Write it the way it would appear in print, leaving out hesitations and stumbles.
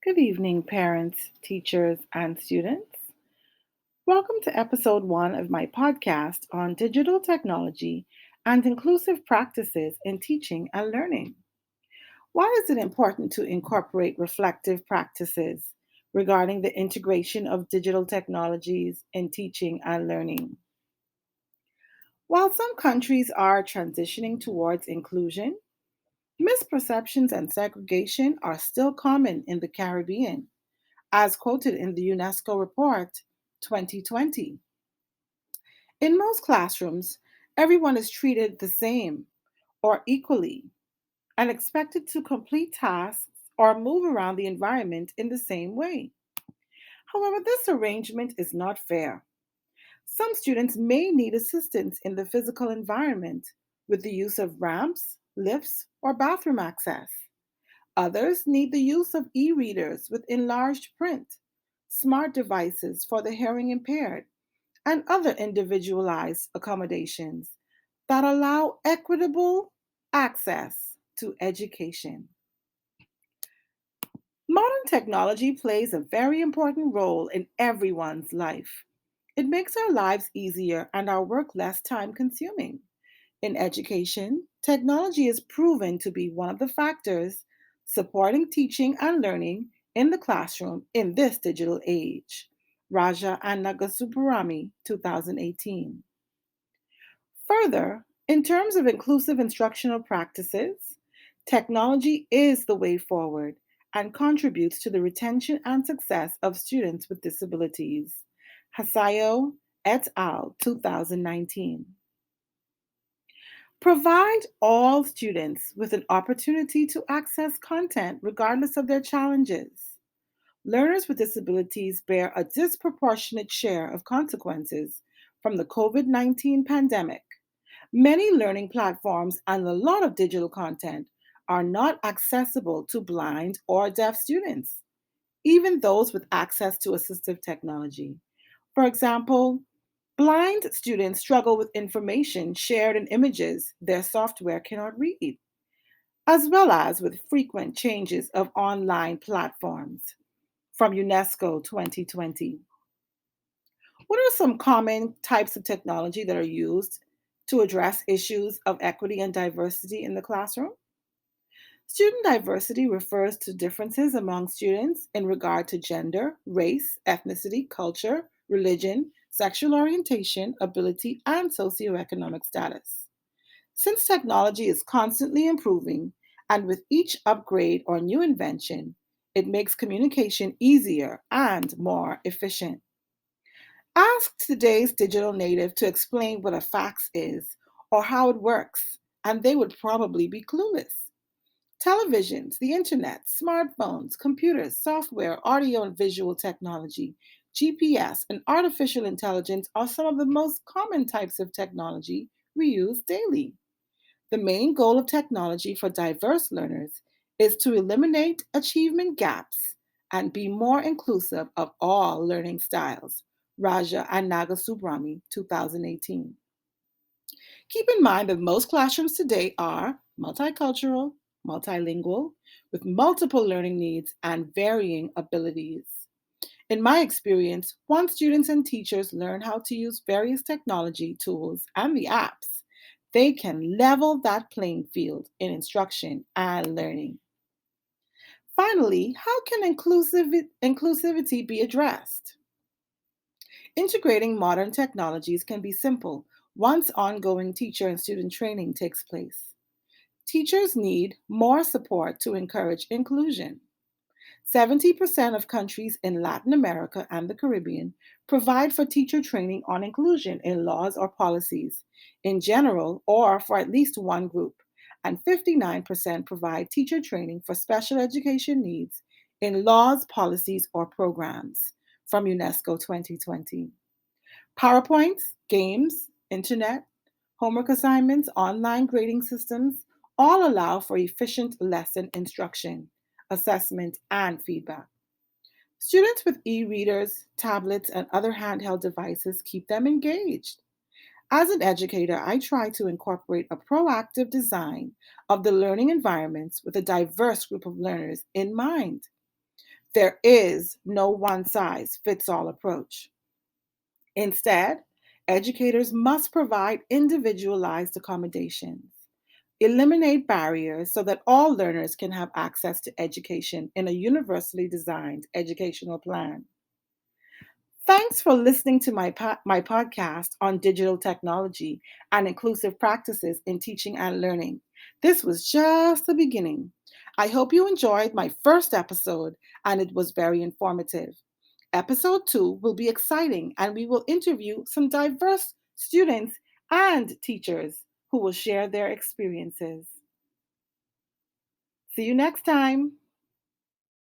Good evening, parents, teachers, and students. Welcome to episode one of my podcast on digital technology and inclusive practices in teaching and learning. Why is it important to incorporate reflective practices regarding the integration of digital technologies in teaching and learning? While some countries are transitioning towards inclusion, misperceptions and segregation are still common in the Caribbean, as quoted in the UNESCO report 2020. In most classrooms, everyone is treated the same or equally and expected to complete tasks or move around the environment in the same way. However, this arrangement is not fair. Some students may need assistance in the physical environment with the use of ramps, lifts, or bathroom access. Others need the use of e readers with enlarged print, smart devices for the hearing impaired, and other individualized accommodations that allow equitable access to education. Modern technology plays a very important role in everyone's life. It makes our lives easier and our work less time consuming. In education, technology is proven to be one of the factors supporting teaching and learning in the classroom in this digital age. Raja and Nagasubramani, 2018. Further, in terms of inclusive instructional practices, technology is the way forward and contributes to the retention and success of students with disabilities. Hasayo et al., 2019. Provide all students with an opportunity to access content regardless of their challenges. Learners with disabilities bear a disproportionate share of consequences from the COVID COVID-19 pandemic. Many learning platforms and a lot of digital content are not accessible to blind or deaf students, even those with access to assistive technology. For example, blind students struggle with information shared in images their software cannot read, as well as with frequent changes of online platforms. From UNESCO 2020. What are some common types of technology that are used to address issues of equity and diversity in the classroom? Student diversity refers to differences among students in regard to gender, race, ethnicity, culture, religion, sexual orientation, ability, and socioeconomic status. Since technology is constantly improving, and with each upgrade or new invention, it makes communication easier and more efficient. Ask today's digital native to explain what a fax is or how it works, and they would probably be clueless. Televisions, the internet, smartphones, computers, software, audio and visual technology, GPS, and artificial intelligence are some of the most common types of technology we use daily. The main goal of technology for diverse learners is to eliminate achievement gaps and be more inclusive of all learning styles. Raja and Nagasubramani, 2018. Keep in mind that most classrooms today are multicultural, multilingual, with multiple learning needs and varying abilities. In my experience, once students and teachers learn how to use various technology tools and the apps, they can level that playing field in instruction and learning. Finally, how can inclusivity be addressed? Integrating modern technologies can be simple once ongoing teacher and student training takes place. Teachers need more support to encourage inclusion. 70% of countries in Latin America and the Caribbean provide for teacher training on inclusion in laws or policies in general or for at least one group, and 59% provide teacher training for special education needs in laws, policies, or programs from UNESCO 2020. PowerPoints, games, internet, homework assignments, online grading systems all allow for efficient lesson instruction, assessment, and feedback. Students with e readers, tablets, and other handheld devices keep them engaged. As an educator, I try to incorporate a proactive design of the learning environments with a diverse group of learners in mind. There is no one size fits all approach. Instead, educators must provide individualized accommodations, eliminate barriers so that all learners can have access to education in a universally designed educational plan. Thanks for listening to my podcast on digital technology and inclusive practices in teaching and learning. This was just the beginning. I hope you enjoyed my first episode and it was very informative. Episode 2 will be exciting and we will interview some diverse students and teachers who will share their experiences. See you next time.